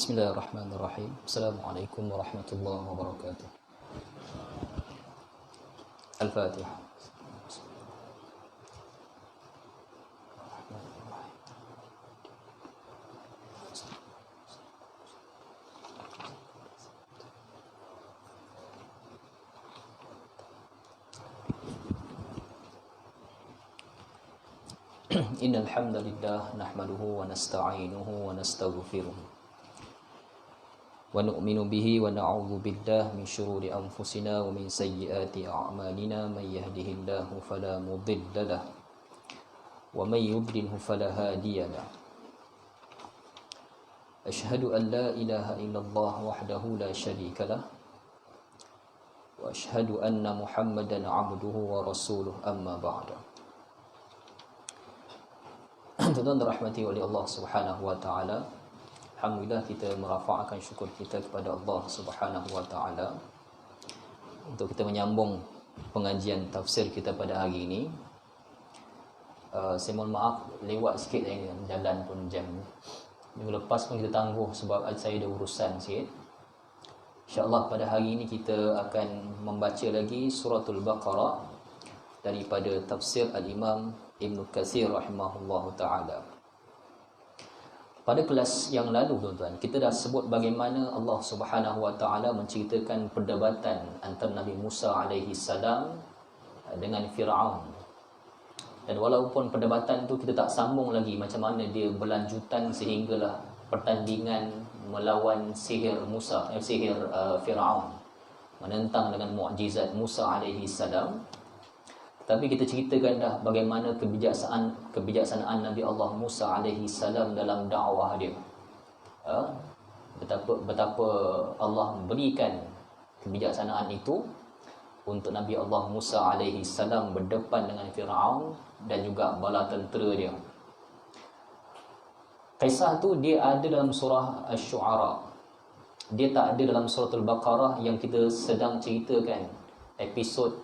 Bismillahirrahmanirrahim. Assalamualaikum warahmatullahi wabarakatuh. Al-Fatihah. Innal hamdalillah nahmaduhu wa nasta'inuhu wa nastaghfiruh. Wa nu'minu bihi wa na'udzu billahi min syururi anfusina wa min sayyiati a'malina may yahdihillahu fala mudilla lahu wa may yudlilhu fala hadiya lahu. Asyhadu an la ilaha illallah wahdahu la syarika lah wa asyhadu anna Muhammadan 'abduhu wa rasuluh amma ba'du. Tuan-tuan dirahmati oleh Allah Subhanahu wa taala, alhamdulillah kita merafa'kan syukur kita kepada Allah Subhanahu wa taala untuk kita menyambung pengajian tafsir kita pada hari ini. Saya mohon maaf lewat sikit ini, jalan pun jam. Minggu lepas pun kita tangguh sebab saya ada urusan sikit. InsyaAllah pada hari ini kita akan membaca lagi suratul Baqarah daripada tafsir Al-Imam Ibn Katsir rahimahullahu ta'ala. Pada kelas yang lalu tuan-tuan, kita dah sebut bagaimana Allah Subhanahu wa ta'ala menceritakan perdebatan antara Nabi Musa alaihi salam dengan Fir'aun. Dan walaupun perdebatan tu kita tak sambung lagi macam mana dia berlanjutan sehinggalah pertandingan melawan sihir Fir'aun, menentang dengan mukjizat Musa alaihi salam. Tapi kita ceritakan dah bagaimana kebijaksanaan Nabi Allah Musa alaihi salam dalam dakwah dia. Betapa Allah berikan kebijaksanaan itu untuk Nabi Allah Musa alaihi salam berdepan dengan Fir'aun dan juga bala tentera dia. Kisah tu dia ada dalam surah Asy-Syu'ara. Dia tak ada dalam surah Al-Baqarah yang kita sedang ceritakan episod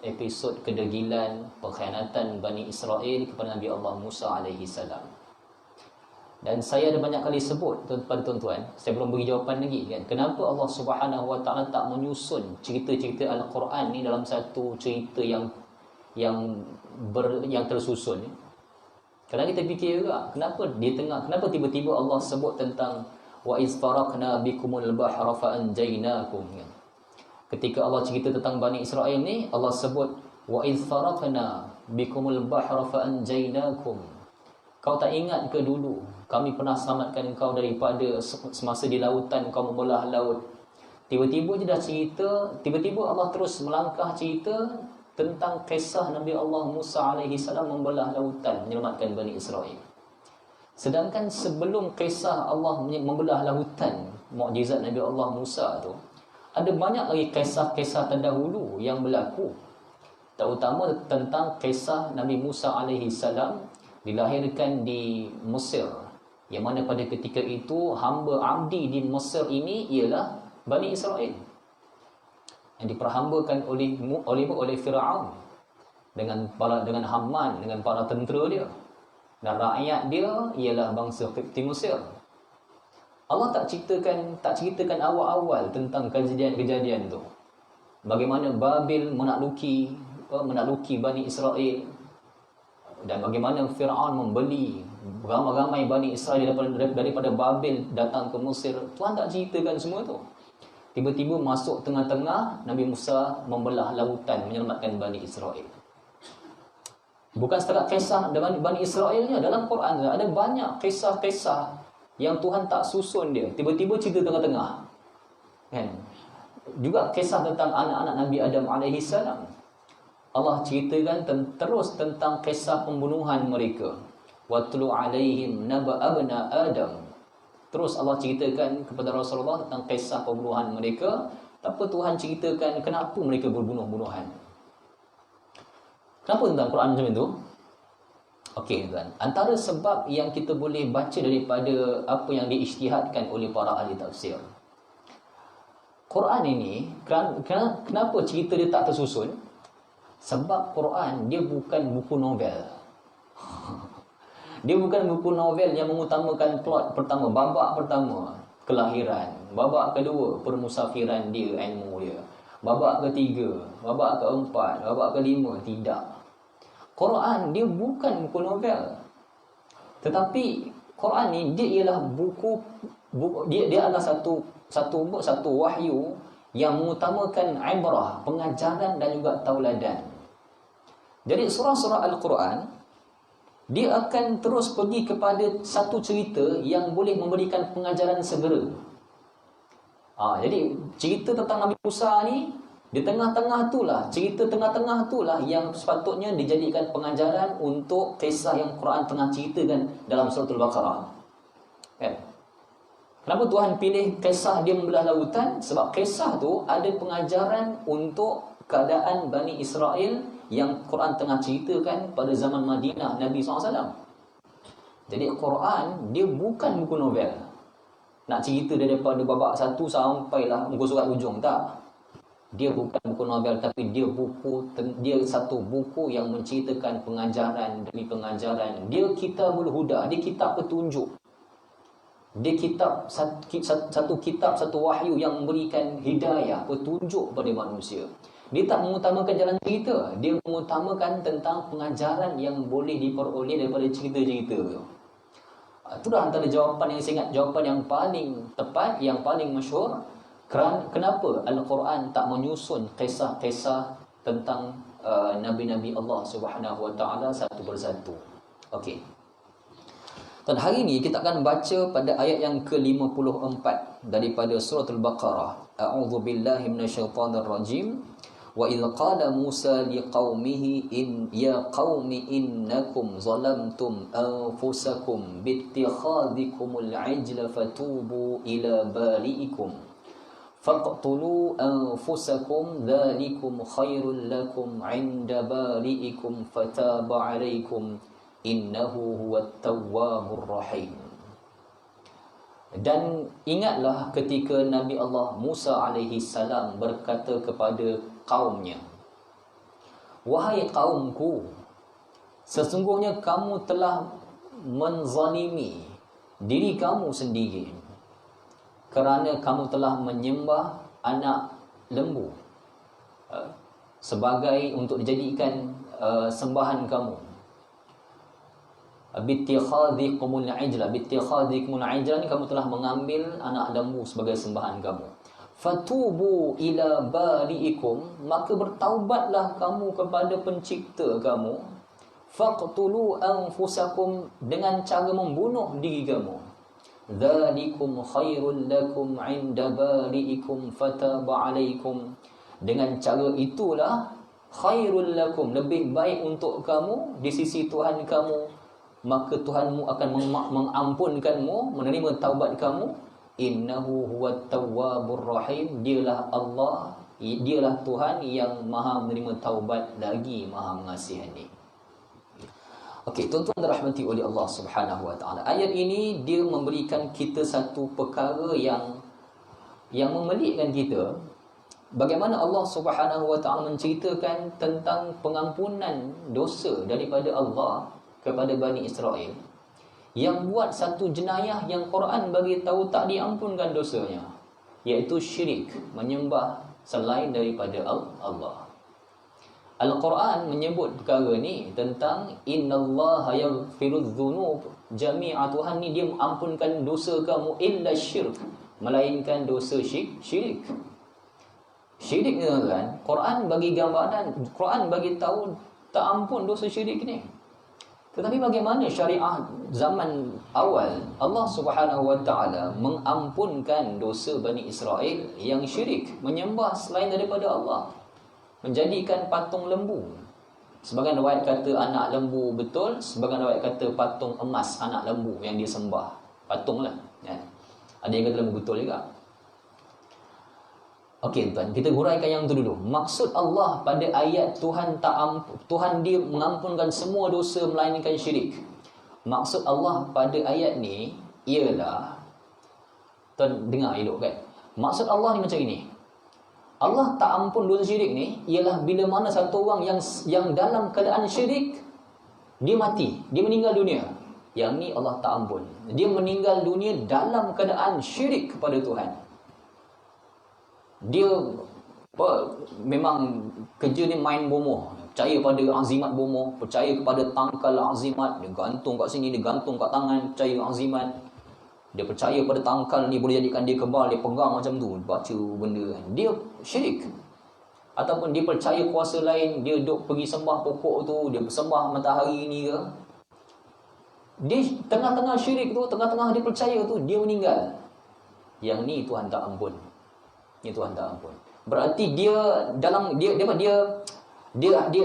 kedegilan pengkhianatan Bani Israel kepada Nabi Allah Musa alaihi salam. Dan saya ada banyak kali sebut kepada tuan-tuan, saya belum beri jawapan lagi kan, kenapa Allah Subhanahu wa taala tak menyusun cerita-cerita Al-Quran ni dalam satu cerita yang tersusun. Kadang kita fikir juga, kenapa tiba-tiba Allah sebut tentang wa iz faraqna bikumul bahra fa anjaynakum kan? Ketika Allah cerita tentang Bani Israel ni, Allah sebut wa idz faraqna bikumul bahra fa anjaynakum. Kau tak ingat ke dulu kami pernah selamatkan kau daripada semasa di lautan kau membelah laut. Tiba-tiba je dah cerita, tiba-tiba Allah terus melangkah cerita tentang kisah Nabi Allah Musa alaihi salam membelah lautan menyelamatkan Bani Israel. Sedangkan sebelum kisah Allah membelah lautan, mukjizat Nabi Allah Musa tu, ada banyak lagi kisah-kisah terdahulu yang berlaku, terutama tentang kisah Nabi Musa alaihi salam dilahirkan di Mesir, yang mana pada ketika itu hamba abdi di Mesir ini ialah Bani Israel yang diperhambakan oleh Fir'aun dengan Haman, dengan para tentera dia, dan rakyat dia ialah bangsa Qibti Mesir. Allah tak ceritakan awal-awal tentang kejadian-kejadian tu. Bagaimana Babil menakluki Bani Israel, dan bagaimana Fir'aun membeli ramai-ramai Bani Israel daripada Babil datang ke Mesir. Tuhan tak ceritakan semua tu. Tiba-tiba masuk tengah-tengah, Nabi Musa membelah lautan menyelamatkan Bani Israel. Bukan setakat kisah Bani Israelnya, dalam Quran ada banyak kisah-kisah yang Tuhan tak susun dia, tiba-tiba cerita tengah-tengah kan. Juga kisah tentang anak-anak Nabi Adam alaihi salam, Allah ceritakan terus tentang kisah pembunuhan mereka. Watlu alaihim naba abna Adam. Terus Allah ceritakan kepada Rasulullah tentang kisah pembunuhan mereka. Tapi Tuhan ceritakan kenapa mereka berbunuh-bunuhan. Kenapa tentang Quran macam itu? Okey tuan, antara sebab yang kita boleh baca daripada apa yang diijtihadkan oleh para ahli tafsir, Quran ini kenapa cerita dia tak tersusun? Sebab Quran dia bukan buku novel. Dia bukan buku novel yang mengutamakan plot pertama, babak pertama. kelahiran. Babak kedua, permusafiran dia, ilmu dia. Babak ketiga, babak keempat, babak kelima, tidak. Quran dia bukan buku novel. Tetapi Quran ni dia ialah buku dia adalah satu wahyu yang mengutamakan ibrah, pengajaran dan juga tauladan. Jadi surah-surah Al-Quran dia akan terus pergi kepada satu cerita yang boleh memberikan pengajaran segera. Jadi cerita tentang Nabi Musa ni, di tengah-tengah itulah, cerita tengah-tengah itulah yang sepatutnya dijadikan pengajaran untuk kisah yang Quran tengah ceritakan dalam surah Al-Baqarah. Kan? Kenapa Tuhan pilih kisah dia membelah lautan? Sebab kisah tu ada pengajaran untuk keadaan Bani Israel yang Quran tengah ceritakan pada zaman Madinah Nabi SAW. Jadi Quran dia bukan buku novel. Nak cerita daripada babak 1 sampailah muka surat ujung, tak. Dia bukan buku novel, tapi dia satu buku yang menceritakan pengajaran demi pengajaran. Dia kitabul huda, dia kitab petunjuk. Dia kitab satu kitab, satu wahyu yang memberikan hidayah, petunjuk pada manusia. Dia tak mengutamakan jalan cerita, dia mengutamakan tentang pengajaran yang boleh diperoleh daripada cerita-cerita tu. Itulah antara jawapan yang saya ingat, jawapan yang paling tepat, yang paling masyhur. Kenapa Al-Quran tak menyusun kisah-kisah tentang Nabi-Nabi Allah Subhanahu Wa Taala satu persatu. Okey. Dan hari ini kita akan baca pada ayat yang ke-54 daripada surah Al-Baqarah. A'udzu billahi minasyaitonir rajim. Wa idz qala Musa liqaumihi ya qaumi innakum zalamtum anfusakum bittikhadhikumul ijla fatubu ila bari'ikum faqtulu anfusakum dzalikum khairul lakum 'inda bari'ikum fataba 'alaikum innahu huwat tawwabur rahim. Dan ingatlah ketika Nabi Allah Musa alaihi salam berkata kepada kaumnya, wahai kaumku, sesungguhnya kamu telah menzalimi diri kamu sendiri kerana kamu telah menyembah anak lembu sebagai untuk dijadikan sembahan kamu. Bittikhadhikumul ijla, bittikhadhikumul ijla ni kamu telah mengambil anak lembu sebagai sembahan kamu. Fatubu ila bari'ikum, maka bertaubatlah kamu kepada pencipta kamu. Faqtulu anfusakum, dengan cara membunuh diri kamu. Dzalikum khairul lakum 'inda bari'ikum fataba 'alaikum, dengan cara itulah khairul lakum, lebih baik untuk kamu di sisi Tuhan kamu, maka Tuhanmu akan mengampunkanmu, menerima taubat kamu. Innahu huwat tawwabur rahim, dialah Allah, dialah Tuhan yang maha menerima taubat lagi maha mengasihani. Okey, tuan-tuan dirahmati oleh Allah Subhanahu Wa Taala. Ayat ini dia memberikan kita satu perkara yang memelikkan kita. Bagaimana Allah Subhanahu Wa Taala menceritakan tentang pengampunan dosa daripada Allah kepada Bani Israel yang buat satu jenayah yang Quran bagi tahu tak diampunkan dosanya, iaitu syirik, menyembah selain daripada Allah. Al-Quran menyebut perkara ni tentang innallaha yaghfirudz dzunub jami'a, Tuhan ni dia mengampunkan dosa kamu illa syirk, melainkan dosa syirik. Syirik ni kan, Quran bagi gambaran, Quran bagi tahu tak ampun dosa syirik ni. Tetapi bagaimana syariah zaman awal Allah Subhanahu Wa Taala mengampunkan dosa Bani Israel yang syirik, menyembah selain daripada Allah, menjadikan patung lembu. Sebagian riwayat kata anak lembu betul, sebagian riwayat kata patung emas anak lembu yang dia sembah. Patung lah, ya. Ada yang kata lembu betul juga. Okey tuan, kita huraikan yang tu dulu. Maksud Allah pada ayat Tuhan dia mengampunkan semua dosa melainkan syirik. Maksud Allah pada ayat ni ialah, tuan dengar elok kan. Maksud Allah ni macam ini. Allah tak ampun dosa syirik ni ialah bila mana satu orang yang dalam keadaan syirik dia mati, dia meninggal dunia. Yang ni Allah tak ampun. Dia meninggal dunia dalam keadaan syirik kepada Tuhan. Dia memang kerja ni main bomoh. Percaya pada azimat bomoh, percaya kepada tangkal azimat, dia gantung kat sini, dia gantung kat tangan, percaya azimat. Dia percaya pada tangkal ni boleh jadikan dia kebal, dia pegang macam tu, baca benda kan. Dia syirik. Ataupun dia percaya kuasa lain, dia duk pergi sembah pokok tu, dia sembah matahari ni ke. Dia tengah-tengah syirik tu, tengah-tengah dia percaya tu, dia meninggal. Yang ni Tuhan tak ampun. Ni Tuhan tak ampun. Berarti dia dalam dia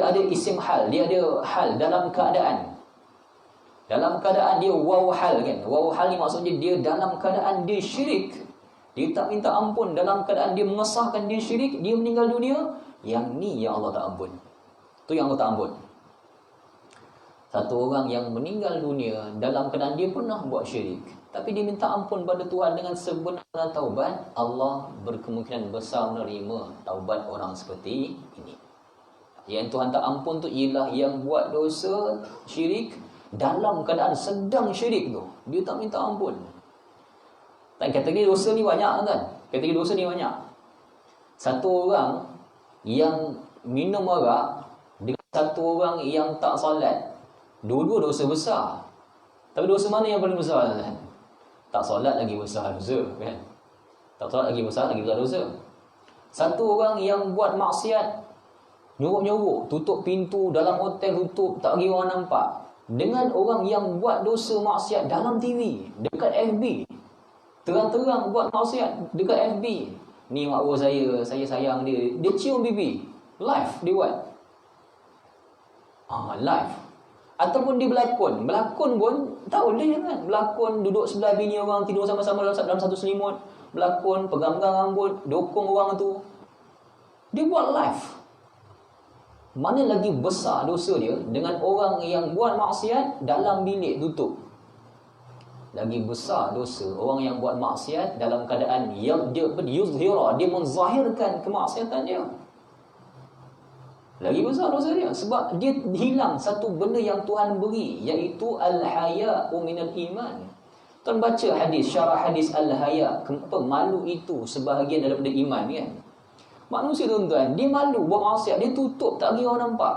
ada isim hal, dia ada hal dalam keadaan. Dalam keadaan dia waw hal kan. Waw hal ni maksudnya dia dalam keadaan dia syirik. Dia tak minta ampun dalam keadaan dia mengesahkan dia syirik, dia meninggal dunia. Yang ni yang Allah tak ampun. Tu yang Allah tak ampun. Satu orang yang meninggal dunia dalam keadaan dia pernah buat syirik, tapi dia minta ampun pada Tuhan dengan sebenar taubat, Allah berkemungkinan besar menerima taubat orang seperti ini. Yang Tuhan tak ampun tu ialah yang buat dosa syirik dalam keadaan sedang syirik tu. Dia tak minta ampun. Dan kategori dosa ni banyak kan? Kategori dosa ni banyak. Satu orang yang minum arak dengan satu orang yang tak solat, dua-dua dosa besar. Tapi dosa mana yang paling besar kan? Tak solat lagi besar dosa kan? Tak solat lagi besar dosa. Satu orang yang buat maksiat, nyuruk-nyuruk, tutup pintu dalam hotel, tutup, tak bagi orang nampak. Dengan orang yang buat dosa maksiat dalam TV, dekat FB, terang-terang buat maksiat dekat FB. Ni makro saya sayang dia. Dia cium bibi, live dia buat. Live. Ataupun dia berlakon pun tak boleh kan. Berlakon duduk sebelah bini orang, tidur sama-sama dalam satu selimut, berlakon pegang-pegang rambut, dokong orang tu. Dia buat live. Mana lagi besar dosa dia dengan orang yang buat maksiat dalam bilik tutup. Lagi besar dosa orang yang buat maksiat dalam keadaan yang dia yuzhira, dia menzahirkan kemaksiatan dia. Lagi besar dosa dia sebab dia hilang satu benda yang Tuhan beri, iaitu al-haya'u minal iman. Tuan baca hadis, syarah hadis al-haya', kenapa malu itu sebahagian daripada iman kan. Manusia tuan-tuan, dia malu buat maksiat, dia tutup tak bagi orang nampak.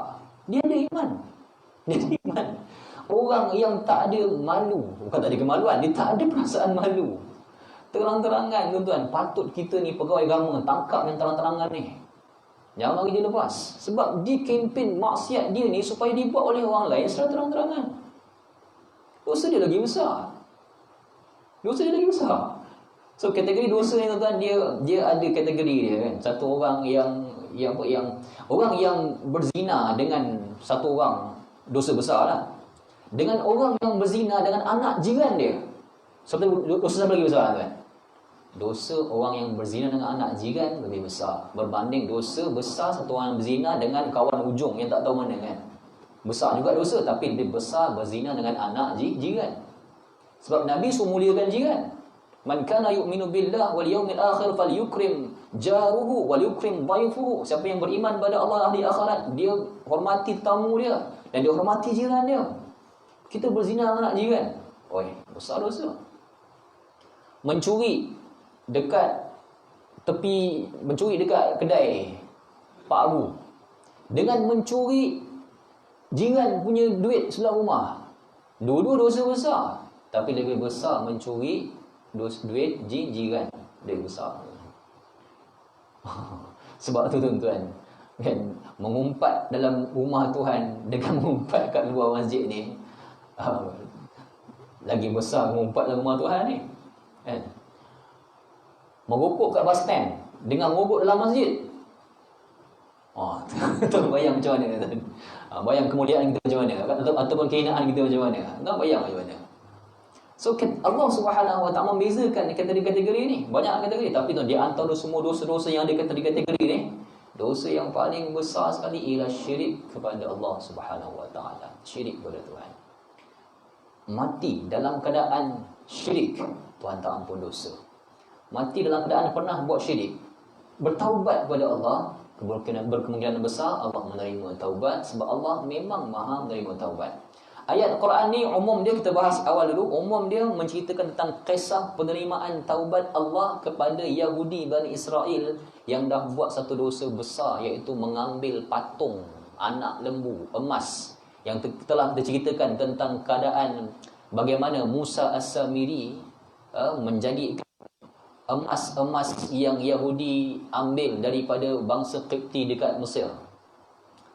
Dia ada iman. Dia ada iman. Orang yang tak ada malu, bukan tak ada kemaluan, dia tak ada perasaan malu. Terang-terangan tuan-tuan, patut kita ni pegawai agama tangkap yang terang-terangan ni. Jangan bagi dia lepas. Sebab dia kempen maksiat dia ni supaya dibuat oleh orang lain secara terang-terangan. Dosa dia lagi besar. Dosa dia lagi besar. So kategori dosa ni tuan-tuan, dia ada kategori dia kan. Satu orang yang orang yang berzina dengan satu orang, dosa besar lah. Dengan orang yang berzina dengan anak jiran dia, dosa siapa lagi besar kan? Dosa orang yang berzina dengan anak jiran lebih besar berbanding dosa besar satu orang yang berzina dengan kawan ujung yang tak tahu mana kan. Besar juga dosa, tapi lebih besar berzina dengan anak jiran. Sebab Nabi suruh muliakan jiran. Man kana yu'minu billah wal yawmil akhir falyukrim jaruhu wal yukrim dhaifuhu. Siapa yang beriman pada Allah di akhirat, dia hormati tamu dia dan dia hormati jiran dia. Kita berzina dengan anak jiran, oi, besar dosa. Mencuri dekat kedai Pak Abu, dengan mencuri jiran punya duit sebelah rumah, dua-dua dosa besar. Tapi lebih besar mencuri duit jiran, lebih besar. Sebab tu tuan-tuan kan, mengumpat dalam rumah Tuhan dengan mengumpat kat luar masjid ni lagi besar mengumpat dalam rumah Tuhan ni kan. Merokok kat bus stand dengan merokok dalam masjid. Tuan bayang macam mana tuan? Bayang kemuliaan kita macam mana, ataupun kehinaan kita macam mana. Tuan bayang macam mana. So Allah Subhanahu Wa Taala membezakan kategori-kategori ni. Banyak kategori, tapi tuan, di antara semua dosa-dosa yang ada kategori-kategori ni, dosa yang paling besar sekali ialah syirik kepada Allah Subhanahu Wa Taala. Syirik kepada Tuhan. Mati dalam keadaan syirik, Tuhan tak ampun dosa. Mati dalam keadaan pernah buat syirik, bertaubat kepada Allah, berkemungkinan besar Allah menerima taubat, sebab Allah memang maha menerima taubat. Ayat Quran ni umum dia, kita bahas awal dulu, umum dia menceritakan tentang kisah penerimaan taubat Allah kepada Yahudi Bani Israel yang dah buat satu dosa besar, iaitu mengambil patung anak lembu emas, yang telah diceritakan tentang keadaan bagaimana Musa As-Samiri menjadi emas-emas yang Yahudi ambil daripada bangsa Qibti dekat Mesir.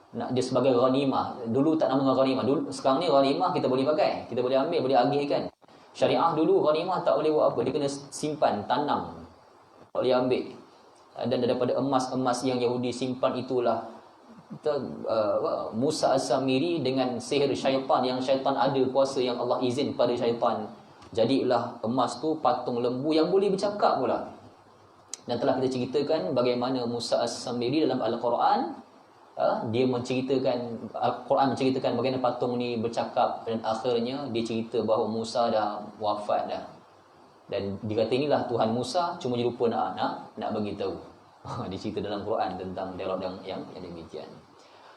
Nak dia sebagai ghanimah. Dulu tak nama ghanimah. Dulu, sekarang ni ghanimah kita boleh pakai, kita boleh ambil, boleh agihkan. Syariah dulu ghanimah tak boleh buat apa, dia kena simpan, tanam, tak boleh ambil. Dan daripada emas-emas yang Yahudi simpan itulah Musa As-Samiri dengan sihir syaitan, yang syaitan ada kuasa, yang Allah izin pada syaitan, jadilah emas tu patung lembu yang boleh bercakap pula. Dan telah kita ceritakan bagaimana Musa As-Samiri dalam Al-Quran, dia menceritakan, Al-Quran menceritakan bagaimana patung ni bercakap, dan akhirnya dia cerita bahawa Musa dah wafat dah. Dan dia kata inilah Tuhan Musa, cuma dia lupa nak bagi tahu. Dia cerita dalam Quran tentang dialog yang demikian.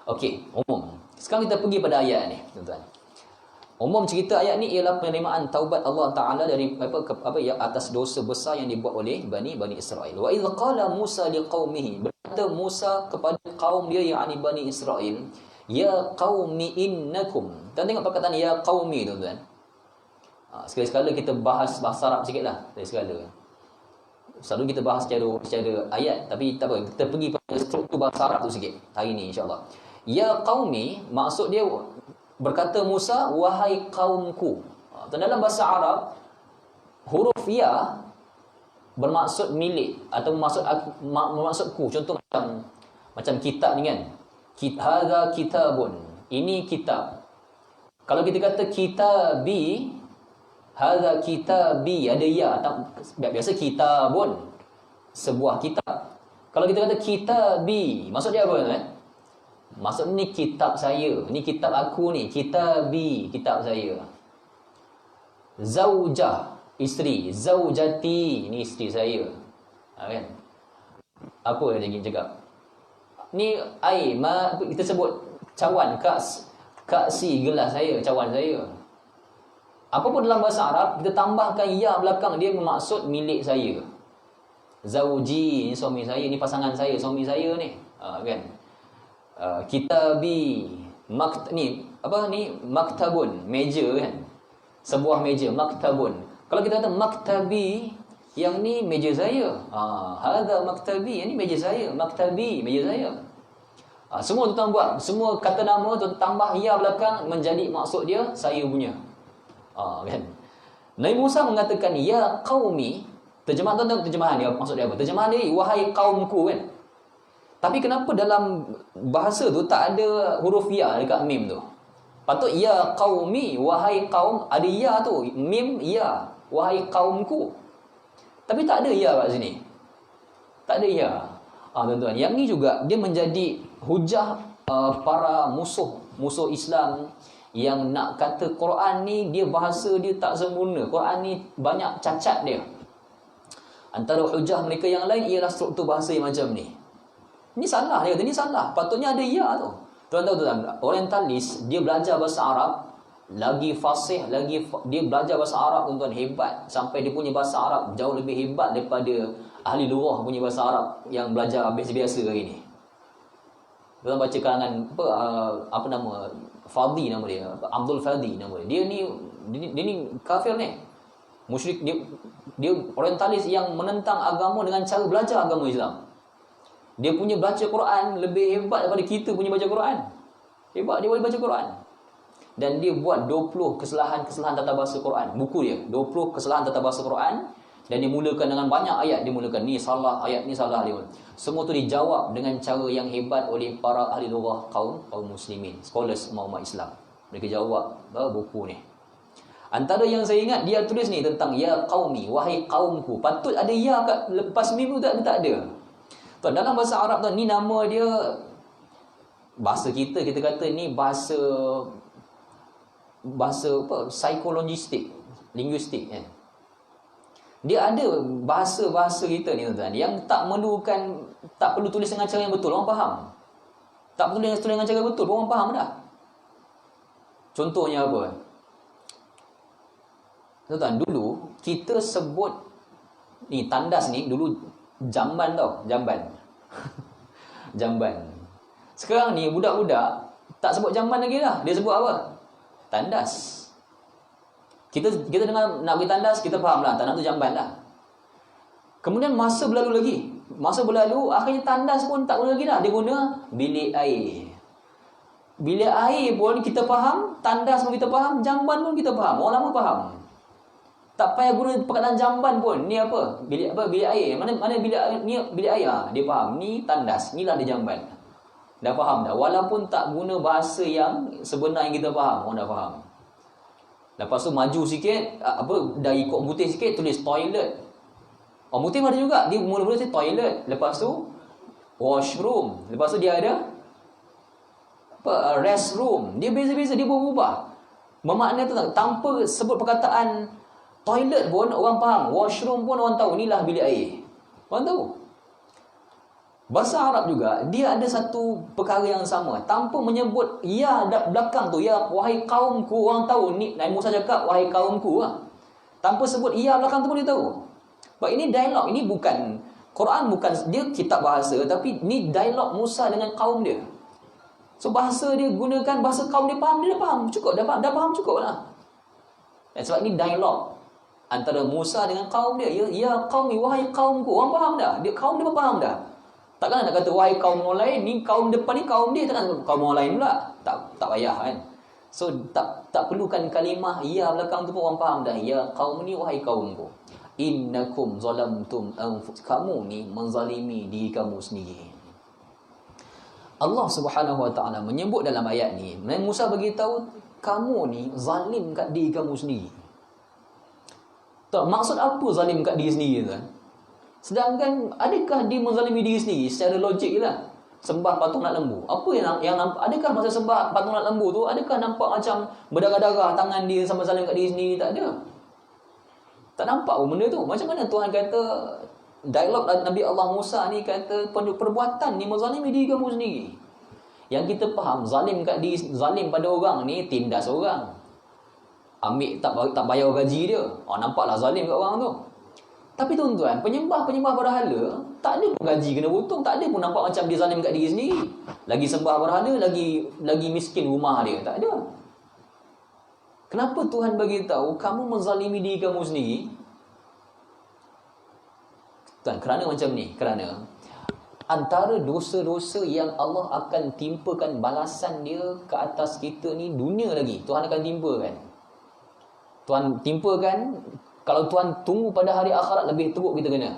Okey, umum. Sekarang kita pergi pada ayat ni, tuan-tuan. Umum cerita ayat ni ialah penerimaan taubat Allah Taala dari yang atas dosa besar yang dibuat oleh Bani Israel. Wa idz qala Musa liqaumihi, berkata Musa kepada kaum dia, yakni Bani Israel, ya qaumi innakum. Dan tengok perkataan ya qaumi, tuan-tuan. Sekali-sekala kita bahas bahasa Arab sikitlah, sekali-sekala. Selalu kita bahas secara ayat, tapi tak apa, kita pergi pada struktur bahasa Arab tu sikit hari ni insya-Allah. Ya qaumi, maksud dia, berkata Musa, wahai kaumku. Dalam bahasa Arab, huruf ya bermaksud milik atau bermaksudku. Contoh macam kitab ni kan. Hadza kitabun, ini kitab. Kalau kita kata kitabi, hadza kitabi, ada ya. Biasa kitabun, sebuah kitab. Kalau kita kata kitabi, maksud dia apa kan? Maksud ni kitab saya, ni kitab aku ni, kitabi, kitab saya. Zaujah, isteri, zaujati, ni isteri saya. Kan? Apa dia ingin cakap? Ni air, kita sebut cawan, kaksi gelas saya, cawan saya. Apapun dalam bahasa Arab, kita tambahkan ya belakang dia, bermaksud milik saya. Zauji, ni suami saya, ni pasangan saya, suami saya ni. Kan? Kitabi, maktabun, meja kan, sebuah meja, maktabun. Kalau kita kata maktabi, yang ni meja saya. Hadza maktabi, yang ni meja saya, maktabi, meja saya. Semua tuan buat, semua kata nama tu tambah ya belakang, menjadi maksud dia saya punya. Kan? Nabi Musa mengatakan ya qaumi. Terjemahan tuan, terjemahan dia maksud dia apa? Terjemahan dia wahai kaumku kan. Tapi kenapa dalam bahasa tu tak ada huruf ya dekat mim tu? Patut ya qaumi, wahai kaum, ada ya tu, mim ya, wahai kaumku. Tapi tak ada ya kat sini. Tak ada ya. Tuan-tuan, yang ni juga dia menjadi hujah para musuh Islam yang nak kata Quran ni dia bahasa dia tak sempurna. Quran ni banyak cacat dia. Antara hujah mereka yang lain ialah struktur bahasa yang macam ni. Ini salah, dia kata ni salah. Patutnya ada ya tu. Tuan tahu tuan, orientalis dia belajar bahasa Arab lagi fasih, dia belajar bahasa Arab tuan hebat, sampai dia punya bahasa Arab jauh lebih hebat daripada ahli lughah punya bahasa Arab yang belajar biasa-biasa hari ni. Tuan baca kalangan apa nama Fadhi nama dia, Abdul Fadhi nama dia. Dia ni kafir ni. Musyrik, dia orientalis yang menentang agama dengan cara belajar agama Islam. Dia punya baca Quran lebih hebat daripada kita punya baca Quran. Hebat, dia boleh baca Quran. Dan dia buat 20 kesalahan tata bahasa Quran. Buku dia, 20 kesalahan tata bahasa Quran. Dan dia mulakan dengan banyak ayat. Dia mulakan, ni salah, ayat ni salah dia. Semua tu dijawab dengan cara yang hebat oleh para ahli lughah kaum muslimin, scholars umat Islam. Mereka jawab buku ni. Antara yang saya ingat, dia tulis ni tentang ya qaumi, wahai kaumku. Patut ada ya kat lepas mim tu, tak ada. Tuan, dalam bahasa Arab tu, ni nama dia, bahasa kita kata ni bahasa apa, psikologistik, linguistik kan. Dia ada bahasa-bahasa kita ni tuan, yang tak perlu tulis dengan cara yang betul, orang faham. Tak perlu tulis dengan cara betul, orang faham dah. Contohnya apa? Tuan-tuan, dulu kita sebut ni tandas ni dulu jamban tau, jamban. Jamban. Sekarang ni budak-budak tak sebut jamban lagi lah. Dia sebut apa? Tandas. Kita dengar nak pergi tandas, kita faham lah tandas tu jamban lah. Kemudian masa berlalu lagi. Masa berlalu, akhirnya tandas pun tak guna lagi dah. Dia guna bilik air. Bilik air pun kita faham, tandas pun kita faham, jamban pun kita faham. Orang lama faham. Tak payah guna perkataan jamban pun. Ni apa? Bilik apa? Bilik air. Mana bilik air? Ni bilik air. Dia faham. Ni tandas. Inilah dia jamban. Dah faham dah. Walaupun tak guna bahasa yang sebenar yang kita faham, orang dah faham. Lepas tu maju sikit, dah ikut putih sikit, tulis toilet. Orang putih ada juga. Dia mula-mula tulis toilet. Lepas tu washroom. Lepas tu dia ada restroom. Dia beza-beza, dia berubah. Bermakna tu tanpa sebut perkataan toilet pun orang faham. Washroom pun orang tahu inilah bilik air. Orang tahu. Bahasa Arab juga, dia ada satu perkara yang sama. Tanpa menyebut ya belakang tu, ya wahai kaumku, orang tahu. Ni Nabi Musa cakap wahai kaumku lah. Tanpa sebut ya belakang tu pun dia tahu. Sebab ini dialog, ini bukan Quran, bukan dia kitab bahasa, tapi ni dialog Musa dengan kaum dia. So bahasa dia gunakan, bahasa kaum dia faham, dia dah faham cukup, dah faham cukup lah. Dan sebab ini dialog antara Musa dengan kaum dia. Ya kaum ni, wahai kaumku, orang faham dah. Kaum dia faham dah. Takkan nak kata wahai kaum orang lain, ni kaum depan ni kaum dia, takkan kaum orang lain pula. Tak payah kan. So tak perlukan kalimah ya belakang tu pun orang faham dah. Ya kaum ni, wahai kaumku, innakum zalamtum kamu ni menzalimi diri kamu sendiri. Allah Subhanahu Wa Taala menyebut dalam ayat ni, Nabi Musa beritahu kamu ni zalim kat diri kamu sendiri. Tak, maksud apa zalim kat diri sendiri tu? Sedangkan adakah dia menzalimi diri sendiri secara logik je lah? Sembah patung nak lembu. Apa yang nampak? Adakah masa sembah patung nak lembu tu, adakah nampak macam berdarah-darah tangan dia sampai zalim kat diri sendiri? Tak ada. Tak nampak pun benda tu. Macam mana Tuhan kata, dialog Nabi Allah Musa ni kata perbuatan ni menzalimi diri kamu sendiri. Yang kita faham zalim kat diri, zalim pada orang ni tindas orang. Ambil tak bayar gaji dia. Nampaklah zalim kat orang tu. Tapi tuan-tuan, penyembah berhala tak ada pun gaji kena potong, tak ada pun nampak macam dia zalim kat diri sendiri. Lagi sembah berhala, lagi miskin rumah dia, tak ada. Kenapa Tuhan bagi tahu kamu menzalimi diri kamu sendiri? Tuan, kerana macam ni, kerana antara dosa-dosa yang Allah akan timpakan balasan dia ke atas kita ni, dunia lagi Tuhan akan timpakan. Tuhan timpakan. Kalau Tuhan tunggu pada hari akhirat, lebih teruk kita kena.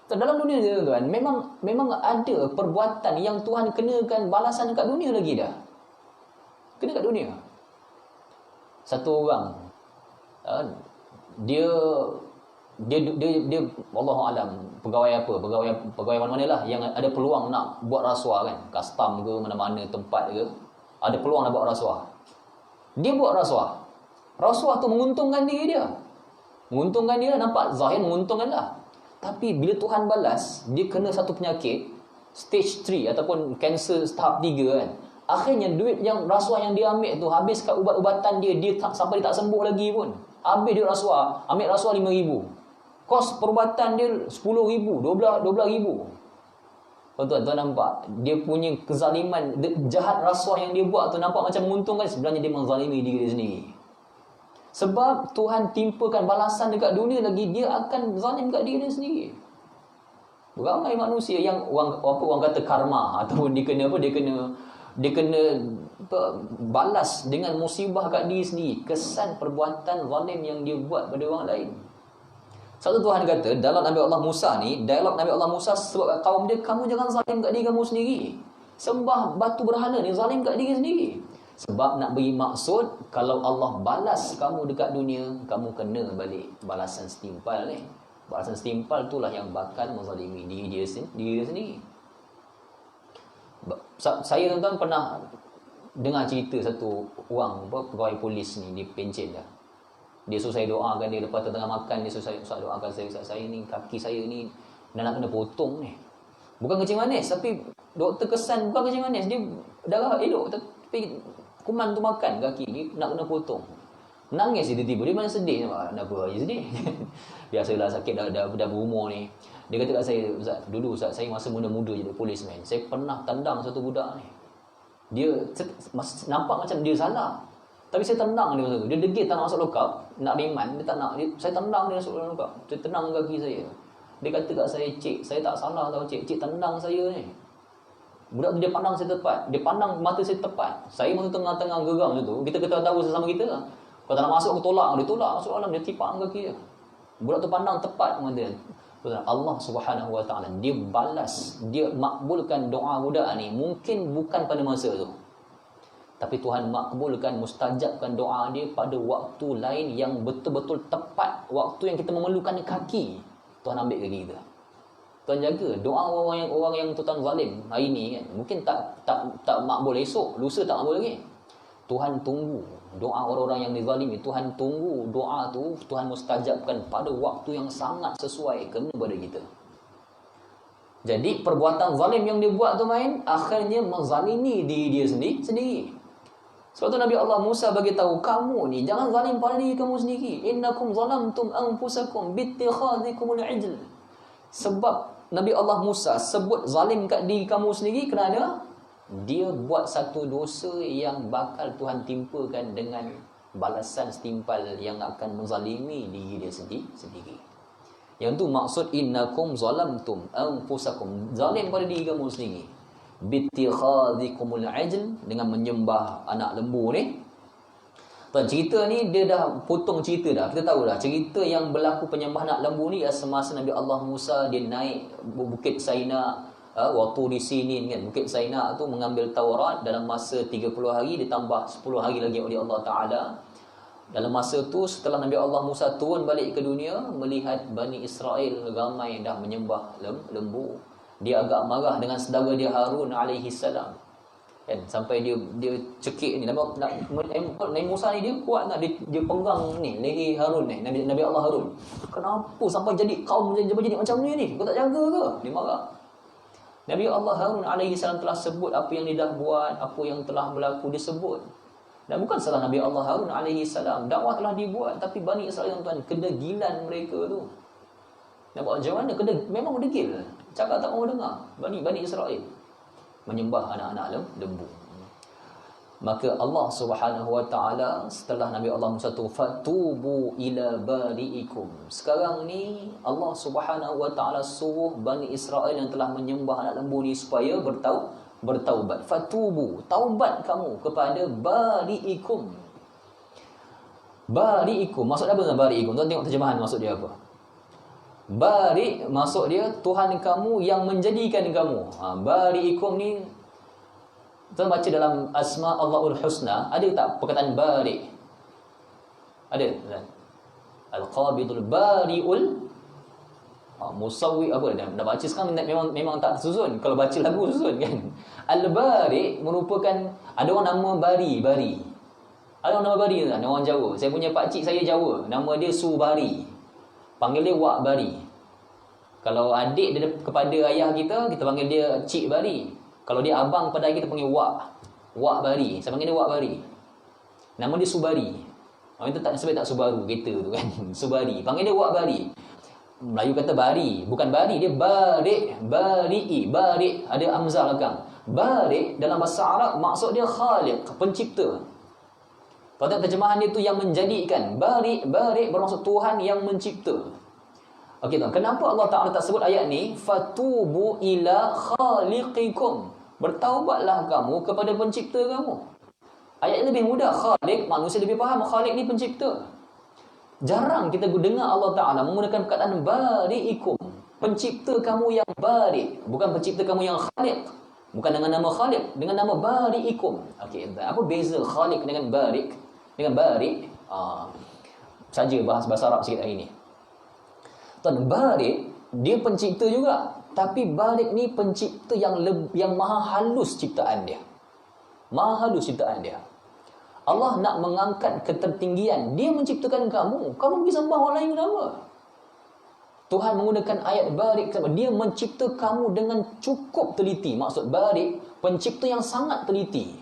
Dalam dunia ni tuan, memang ada perbuatan yang Tuhan kenakan balasan kat dunia lagi dah. Kena kat dunia. Satu orang dia wallahu alam pegawai mana-mana lah yang ada peluang nak buat rasuah kan, custom ke mana-mana tempat ke, ada peluang nak buat rasuah. Dia buat rasuah. Rasuah tu menguntungkan diri dia. Menguntungkan dia, nampak zahir menguntungkan lah. Tapi bila Tuhan balas, dia kena satu penyakit stage 3 ataupun kanser tahap 3 kan. Akhirnya duit yang rasuah yang dia ambil tu, habis kat ubat-ubatan dia sampai dia tak sembuh lagi pun. Habis dia rasuah, ambil rasuah 5,000. Kos perubatan dia 10,000, 12,000. Tuan-tuan nampak dia punya kezaliman, jahat rasuah yang dia buat tu nampak macam menguntungkan, sebenarnya dia menzalimi diri dia sendiri. Sebab Tuhan timpakan balasan dekat dunia lagi, dia akan zalim kat diri dia sendiri. Ramai manusia yang orang kata karma, ataupun dia kena balas dengan musibah kat diri sendiri, kesan perbuatan zalim yang dia buat pada orang lain. Satu Tuhan kata dalam Nabi Allah Musa ni, dialog Nabi Allah Musa sebut kat kaum dia, kamu jangan zalim kat diri kamu sendiri. Sembah batu berhala ni zalim kat diri sendiri. Sebab nak beri maksud, kalau Allah balas kamu dekat dunia, kamu kena balik balasan setimpal ni. Balasan setimpal itulah yang bakal menzalimi diri dia sendiri. Saya tuan-tuan pernah dengar cerita satu orang pegawai polis ni, dia pencen dah. Dia suruh saya doakan dia lepas tengah makan, dia suruh saya doakan saya ni, kaki saya ni dah nak kena potong ni. Bukan kencing manis, tapi doktor kesan bukan kencing manis, dia darah elok, tapi Kuman tu makan kaki ni, nak kena potong. Nangis dia tiba-tiba. Dia mana sedih. Kenapa dia sedih? Biasalah sakit dah berumur ni. Dia kata kat saya, Ustaz, dulu Ustaz, saya masa muda-muda jadi polisman. Saya pernah tendang satu budak ni. Dia nampak macam dia salah. Tapi saya tendang dia masa tu. Dia degil tak nak masuk lokap. Nak riman, dia tak nak. Saya tendang dia masuk lokap. Saya tendang kaki saya. Dia kata kat saya, cik, saya tak salah tau cik. Cik tendang saya ni. Budak tu dia pandang saya tepat. Dia pandang mata saya tepat. Saya masa tengah-tengah geram tu. Kita ketawa-tawa sesama kita. Kalau tak nak masuk, aku tolak. Dia tolak masuk dalam. Dia tipak kaki dia. Budak tu pandang tepat mata dia. Allah Subhanahu Wa Taala dia balas, dia makbulkan doa budak ni. Mungkin bukan pada masa tu, tapi Tuhan makbulkan, mustajabkan doa dia pada waktu lain yang betul-betul tepat. Waktu yang kita memerlukan kaki, Tuhan ambil kaki kita. Tuhan jaga doa orang yang tuan zalim hari ni kan. Mungkin tak makbul esok, lusa tak makbul lagi. Tuhan tunggu doa orang-orang yang dizalimi. Tuhan tunggu doa tu, Tuhan mustajabkan pada waktu yang sangat sesuai kepada kita. Jadi perbuatan zalim yang dia buat tu akhirnya menzalimi diri dia sendiri. Sebab tu Nabi Allah Musa bagi tahu, kamu ni jangan zalim pada diri kamu sendiri. Innakum zalamtum anfusakum bittikhadhikumul ijl. Sebab Nabi Allah Musa sebut zalim kat diri kamu sendiri kerana dia buat satu dosa yang bakal Tuhan timpakan dengan balasan setimpal yang akan menzalimi diri dia sendiri. Yang tu maksud innakum zalamtum anfusakum, zalim pada diri kamu sendiri. Bittikhadhikumul ajl, dengan menyembah anak lembu ni. Tuan, cerita ni dia dah potong cerita dah. Kita tahu dah cerita yang berlaku penyembah anak lembu ni semasa Nabi Allah Musa dia naik Bukit Saina. Waktu di sini kan, Bukit Saina tu mengambil Taurat dalam masa 30 hari ditambah 10 hari lagi oleh Allah Ta'ala. Dalam masa tu setelah Nabi Allah Musa turun balik ke dunia, melihat Bani Israel ramai dah menyembah lembu, dia agak marah dengan saudara dia Harun alaihi salam. Kan, sampai dia cekik ni. Nabi Musa ni dia kuat tak, dia pegang ni leher Harun ni, Nabi Allah Harun. Kenapa sampai jadi kaum jadi macam ni? Kau tak jaga ke? Dia marah. Nabi Allah Harun alaihi salam telah sebut apa yang dia dah buat, apa yang telah berlaku disebut. Dan bukan salah Nabi Allah Harun alaihi salam, dakwah telah dibuat, tapi Bani Israel tuan, kedegilan mereka tu. Nampak macam mana? Memang degil. Cakap tak mau dengar. Bani Israel menyembah anak-anak lembu. Maka Allah Subhanahu Wa Taala setelah Nabi Allah Musa tu, fatubu ila bari'ikum. Sekarang ni Allah Subhanahu Wa Taala suruh Bani Israel yang telah menyembah anak lembu ni supaya bertaubat. Fatubu, taubat kamu kepada bari'ikum. Bari'ikum, maksud apa dengan bari'ikum? Tuan tengok terjemahan maksud dia apa. Bari maksud dia Tuhan kamu yang menjadikan kamu. Bari'ikum ni kita baca dalam Asma Allahul Husna, ada tak perkataan bari? Ada kan? Al-Qabidul Bari'ul Musawwi apa dah baca sekarang memang tak susun. Kalau baca lagu susun kan. Al-Bari merupakan, ada orang nama Bari. Ada orang nama Bari kan, orang Jawa. Saya punya pakcik saya Jawa, nama dia Subari. Panggil dia Wak Bari. Kalau adik dia kepada ayah kita panggil dia Cik Bari. Kalau dia abang pada kita panggil Wak Bari. Saya panggil dia Wak Bari. Nama dia Subari. Orang itu tak sebab tak Subaru kereta tu kan. Subari. Panggil dia Wak Bari. Melayu kata Bari, bukan Bari, dia Bari'. Bari' ada amzah belakang. Bari' dalam bahasa Arab maksud dia Khaliq, pencipta. Pada terjemahan dia tu yang menjadikan. Bari' bermaksud Tuhan yang mencipta. Okey tuan, kenapa Allah Ta'ala tak sebut ayat ni fatubu ila khaliqikum, bertaubatlah kamu kepada pencipta kamu. Ayat ini lebih mudah. Khaliq, manusia lebih faham. Khaliq ni pencipta. Jarang kita dengar Allah Ta'ala menggunakan perkataan bari'ikum, pencipta kamu yang bari', bukan pencipta kamu yang khaliq. Bukan dengan nama khaliq, dengan nama bari'ikum. Okey, apa beza khaliq dengan bari'? Dengan bari' saja bahas bahasa Arab sikit hari ni. Tuan, bari' dia pencipta juga, tapi bari' ni pencipta yang maha halus ciptaan dia. Maha halus ciptaan dia. Allah nak mengangkat ketertinggian. Dia menciptakan kamu pergi sembah orang lain kenapa? Tuhan menggunakan ayat bari', dia mencipta kamu dengan cukup teliti. Maksud bari', pencipta yang sangat teliti.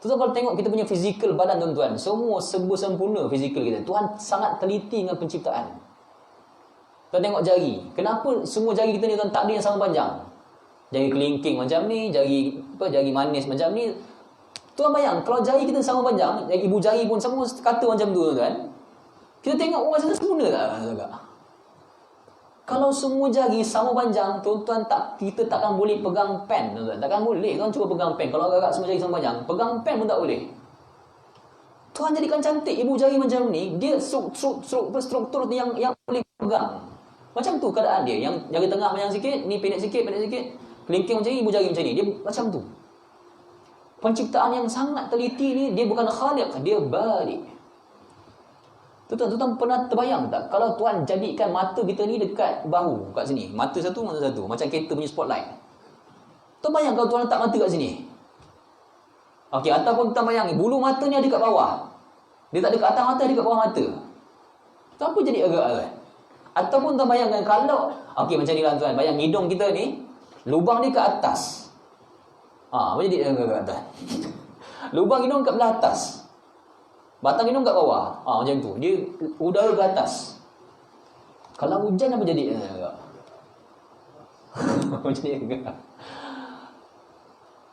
Tuan kalau tengok kita punya fizikal badan tuan-tuan, semua serba sempurna fizikal kita. Tuhan sangat teliti dengan penciptaan. Tuan tengok jari. Kenapa semua jari kita ni tuan tak ada yang sama panjang? Jari kelingking macam ni, jari manis macam ni. Tuan bayang kalau jari kita sama panjang, ibu jari pun semua kata macam tu tuan. Kita tengok orang sana sempurna tak? Kalau semua jari sama panjang, tuan-tuan kita takkan boleh pegang pen, tuan-tuan. Takkan boleh. Tuan cuba pegang pen. Kalau agak semua jari sama panjang, pegang pen pun tak boleh. Tuhan jadikan cantik ibu jari macam ni, dia struktur yang boleh pegang. Macam tu keadaan dia. Yang jari tengah panjang sikit, ni pendek sikit. Kelingking macam ni, ibu jari macam ni. Dia macam tu. Penciptaan yang sangat teliti ni, dia bukan khaliq, dia bari. Tuan-tuan pernah terbayang tak kalau Tuhan jadikan mata kita ni dekat bahu kat sini, mata satu macam kereta punya spotlight. Tuan bayang kalau Tuhan letak mata kat sini. Okey, ataupun tuan bayang bulu mata ni ada kat bawah. Dia tak ada kat atas mata, ada kat bawah mata. Tu apa jadi agak-agak? Ataupun tuan bayangkan kalau okey macam ni lah tuan, bayang hidung kita ni lubang ni kat atas. Apa jadi agak-agak tuan? Lubang hidung kat belah atas. Batang hidung kat bawah. Macam tu. Dia udara ke atas. Kalau hujan apa jadi? Macam ni.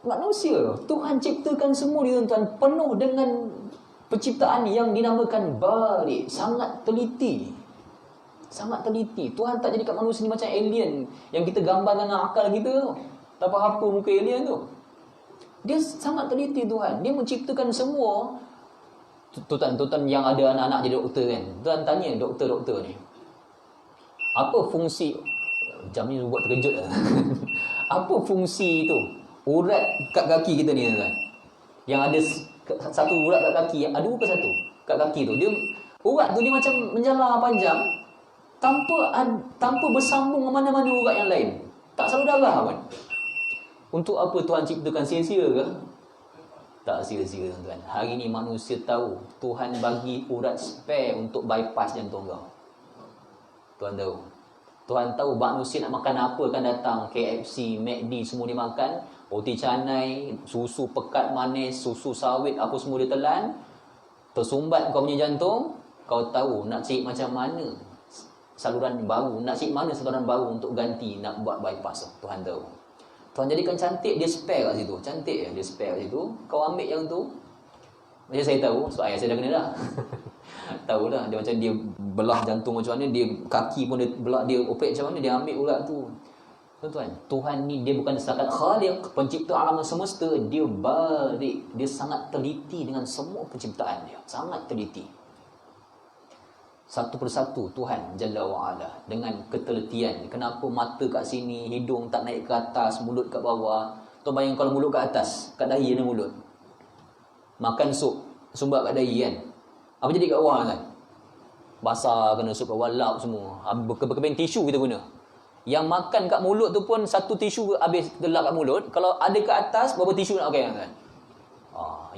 Manusia, Tuhan ciptakan semua ni tuan-tuan penuh dengan penciptaan yang dinamakan bari, sangat teliti. Sangat teliti. Tuhan tak jadikan manusia ni macam alien yang kita gambarkan dengan akal kita tu. Tak apa muka alien tu. Dia sangat teliti Tuhan. Dia menciptakan semua. Tuan-tuan yang ada anak-anak jadi doktor kan, tuan tanya doktor-doktor ni, apa fungsi, jam ni buat terkejut lah. Apa fungsi tu urat kat kaki kita ni tuan, yang ada satu urat kat kaki, ada ke satu kat kaki tu, dia urat tu dia macam menjalar panjang tanpa bersambung dengan mana-mana urat yang lain, tak selalu darah kan. Untuk apa Tuhan ciptakan sia-sia ke? Tak sia-sia tuan-tuan. Hari ni manusia tahu Tuhan bagi urat spare untuk bypass jantung kau. Tuhan tahu. Tuhan tahu manusia nak makan apa akan datang. KFC, McD semua dia makan. Roti canai, susu pekat manis, susu sawit, apa semua dia telan. Tersumbat kau punya jantung. Kau tahu nak cari macam mana saluran baru. Nak cari mana saluran baru untuk ganti, nak buat bypass. Tuhan tahu. Tuhan jadikan cantik, dia spare kat situ. Cantik ya, dia spare kat situ. Kau ambil yang tu. Macam saya tahu, sebab ayah saya dah kena dah. Tahulah, dia macam dia belah jantung macam mana, dia kaki pun dia belah, dia operate macam mana, dia ambil urat tu. Tuan-tuan, Tuhan ni dia bukan setakat khaliq, pencipta alam semesta, dia bari, dia sangat teliti dengan semua penciptaan dia. Sangat teliti. Satu persatu Tuhan Jalla wa'ala dengan ketelitian. Kenapa mata kat sini, hidung tak naik ke atas, mulut kat bawah. Tuan bayang kalau mulut kat atas, kat dahi ada mulut. Makan sup, sumbat kat dahi kan. Apa jadi kat bawah kan? Basah kena sup kat bawah, lap semua. Berkeping tisu kita guna. Yang makan kat mulut tu pun satu tisu habis gelap kat mulut. Kalau ada kat atas, berapa tisu nak pakai kan?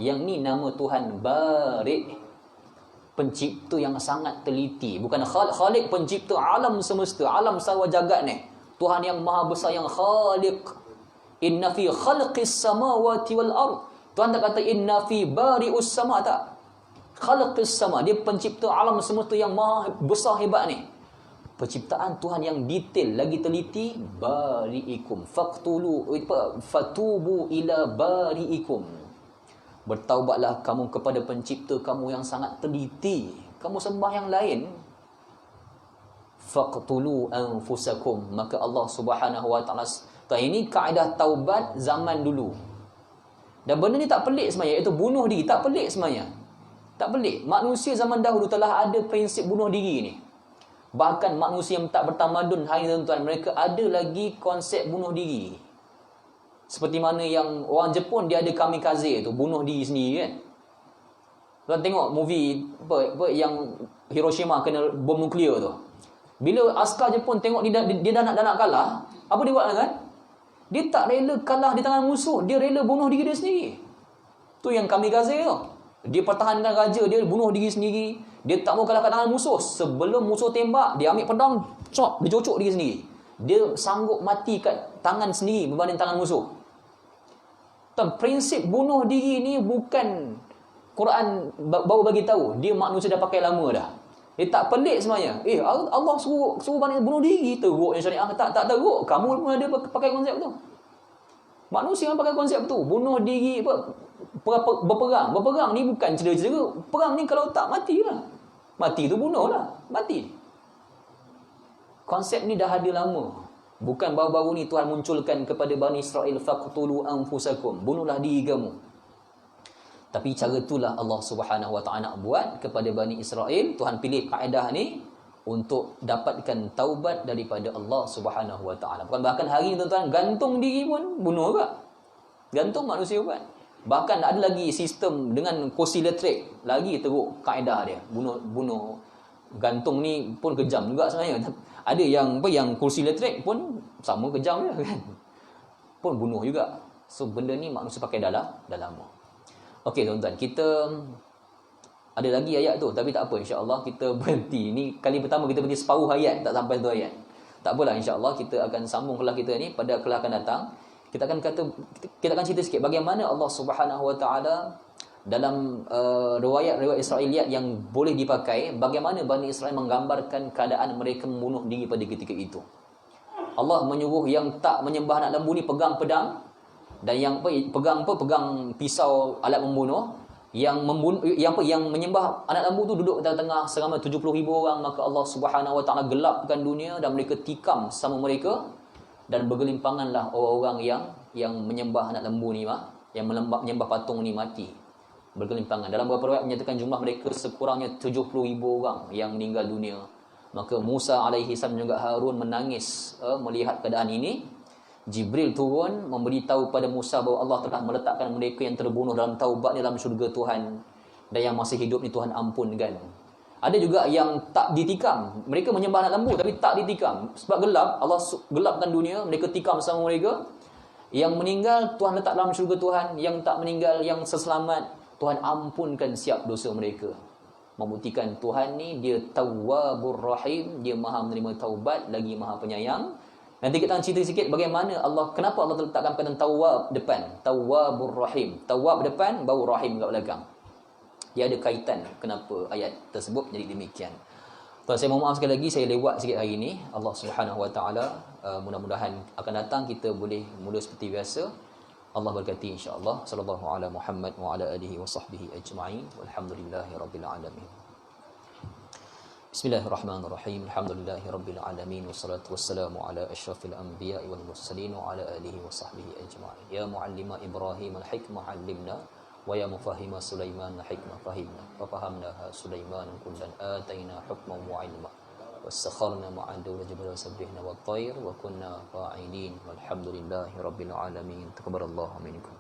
Yang ni nama Tuhan Bari'. Pencipta yang sangat teliti. Bukan khaliq, pencipta alam semesta, alam sarwa jagat ni. Tuhan yang maha besar, yang khaliq. Inna fi khalqis samawati wal ard. Tuhan tak kata inna fi bari'us sama, tak. Khalqis sama, dia pencipta alam semesta yang maha besar hebat ni. Penciptaan Tuhan yang detail, lagi teliti. Bari'ikum fatubu ila bari'ikum. Bertaubatlah kamu kepada pencipta kamu yang sangat teliti. Kamu sembah yang lain, faqtulu anfusakum, maka Allah Subhanahu wa taala. Ini kaedah taubat zaman dulu. Dan benda ni tak pelik sebenarnya, iaitu bunuh diri. Tak pelik sebenarnya. Tak pelik. Manusia zaman dahulu telah ada prinsip bunuh diri ni. Bahkan manusia yang tak bertamadun hari ni tuan-tuan, mereka ada lagi konsep bunuh diri. Seperti mana yang orang Jepun, dia ada kamikaze tu, bunuh diri sendiri kan. Tuan tengok movie apa yang Hiroshima kena bom nuklear tu. Bila askar Jepun tengok dia dah nak kalah, apa dia buat kan? Dia tak rela kalah di tangan musuh, dia rela bunuh diri dia sendiri. Tu yang kamikaze tu. Dia pertahankan raja dia, bunuh diri sendiri. Dia tak mau kalah kat tangan musuh. Sebelum musuh tembak, dia ambil pedang, dia cocok diri sendiri. Dia sanggup mati kat tangan sendiri berbanding tangan musuh. Tuan, prinsip bunuh diri ni bukan Quran baru bagi tahu. Dia manusia dah pakai lama dah. Dia tak pelik sebenarnya. Allah suruh Bani bunuh diri, teruk yang syariah. Tak teruk. Kamu pun ada pakai konsep tu. Manusia yang pakai konsep tu. Bunuh diri berperang. Berperang ni bukan cedera-cedera. Perang ni kalau tak matilah. Mati tu bunuh lah. Mati. Konsep ni dah ada lama. Bukan baru-baru ni Tuhan munculkan kepada Bani Israel, faqtulu anfusakum. Bunuhlah diri kamu. Tapi cara itulah Allah Subhanahu Wa Taala buat kepada Bani Israel. Tuhan pilih kaedah ni untuk dapatkan taubat daripada Allah Subhanahu Wa Taala. Bukan bahkan hari ni tuan-tuan, gantung diri pun bunuh juga. Gantung manusia buat. Bahkan ada lagi sistem dengan kursi elektrik, lagi teruk kaedah dia. Bunuh gantung ni pun kejam juga sebenarnya. Ada yang kursi elektrik pun sama kejam dia kan. Pun bunuh juga. So benda ni manusia pakai dah lama. Okey tuan-tuan, kita ada lagi ayat tu tapi tak apa, insya-Allah kita berhenti. Ni kali pertama kita berhenti separuh ayat, tak sampai satu ayat. Tak apalah, insya-Allah kita akan sambung kelas kita ni pada kelas akan datang. Kita akan cerita sikit bagaimana Allah Subhanahu Wa Taala dalam riwayat-riwayat Israiliyat yang boleh dipakai, bagaimana Bani Israel menggambarkan keadaan mereka membunuh diri pada ketika itu. Allah menyuruh yang tak menyembah anak lembu ni pegang pedang, dan yang pegang pisau alat membunuh. Yang menyembah anak lembu tu duduk tengah-tengah seramai 70,000 orang. Maka Allah Subhanahu Wa Taala gelapkan dunia dan mereka tikam sama mereka, dan bergelimpanganlah orang-orang yang menyembah anak lembu ni, yang menyembah patung ni mati. Bergelimpangan. Dalam beberapa riwayat menyatakan jumlah mereka sekurangnya 70,000 orang yang meninggal dunia. Maka Musa alaihi salam juga Harun menangis melihat keadaan ini. Jibril turun memberitahu pada Musa bahawa Allah telah meletakkan mereka yang terbunuh dalam taubat dalam syurga Tuhan, dan yang masih hidup ni Tuhan ampunkan. Ada juga yang tak ditikam. Mereka menyembah anak lembu tapi tak ditikam. Sebab gelap, Allah gelapkan dunia, mereka tikam sama mereka. Yang meninggal Tuhan letak dalam syurga Tuhan, yang tak meninggal, yang seselamat, Tuhan ampunkan siap dosa mereka. Membuktikan Tuhan ni dia Tawwabur Rahim, dia Maha menerima taubat lagi Maha penyayang. Nanti kita akan cerita sikit bagaimana kenapa Allah letakkan perkataan Tawwab depan, Tawwabur Rahim. Tawwab depan, baru Rahim kat belakang. Dia ada kaitan kenapa ayat tersebut jadi demikian. Tuan, saya mohon maaf sekali lagi saya lewat sikit hari ini. Allah Subhanahu Wa Taala mudah-mudahan akan datang kita boleh mula seperti biasa. Allah berkati insya-Allah. Sallallahu ala Muhammad wa ala alihi wa sahbihi ajma'in. Walhamdulillahirabbil alamin. Bismillahirrahmanirrahim. Alhamdulillahirabbil alamin wassalatu wassalamu ala asyrafil anbiya'i wal mursalin wa ala alihi wa sahbihi ajma'in. Ya muallima Ibrahim al-hikmah 'allimna wa ya mufahhima Sulaiman al-hikmah fahimna wa fahamnaha Sulaiman kullan ataina hukman wa 'ilma wastakharna ma'a dawla jabal sabbihna wat tayr wa kunna fa'ilin walhamdulillahirabbil alamin. Taqabbalallahu minkum.